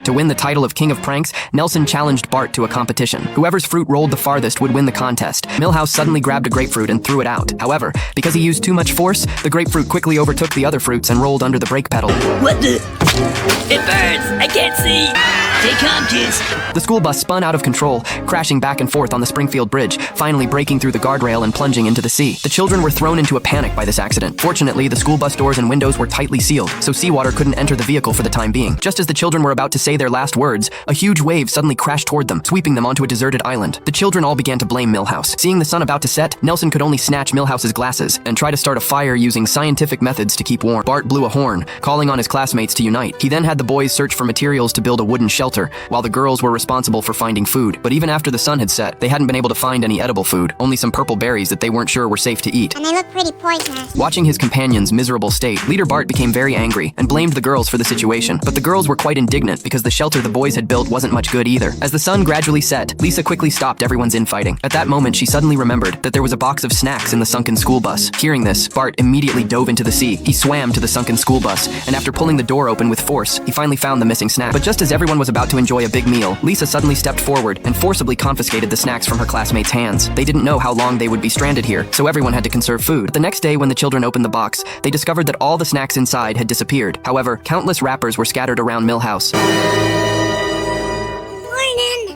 To win the title of King of Pranks, Nelson challenged Bart to a competition. Whoever's fruit rolled the farthest would win the contest. Millhouse suddenly grabbed a grapefruit and threw it out. However, because he used too much force, the grapefruit quickly overtook the other fruits and rolled under the brake pedal. What the? It burns! I can't see! Stay calm, kids. The school bus spun out of control, crashing back and forth on the Springfield Bridge, finally breaking through the guardrail and plunging into the sea. The children were thrown into a panic by this accident. Fortunately, the school bus doors and windows were tightly sealed, so seawater couldn't enter the vehicle for the time being. Just as the children were about to say their last words, a huge wave suddenly crashed toward them, sweeping them onto a deserted island. The children all began to blame Millhouse. Seeing the sun about to set, Nelson could only snatch Millhouse's glasses and try to start a fire using scientific methods to keep warm. Bart blew a horn, calling on his classmates to unite. He then had the boys search for materials to build a wooden shelter, while the girls were responsible for finding food. But even after the sun had set, they hadn't been able to find any edible food, only some purple berries that they weren't sure were safe to eat. And they look pretty poisonous. Watching his companion's miserable state, Leader Bart became very angry and blamed the girls for the situation. But the girls were quite indignant because the shelter the boys had built wasn't much good either. As the sun gradually set, Lisa quickly stopped everyone's infighting. At that moment, she suddenly remembered that there was a box of snacks in the sunken school bus. Hearing this, Bart immediately dove into the sea. He swam to the sunken school bus, and after pulling the door open with force, he finally found the missing snack. But just as everyone was about to enjoy a big meal, Lisa suddenly stepped forward and forcibly confiscated the snacks from her classmates' hands. They didn't know how long they would be stranded here, so everyone had to conserve food. But the next day when the children opened the box, they discovered that all the snacks inside had disappeared. However, countless wrappers were scattered around Millhouse.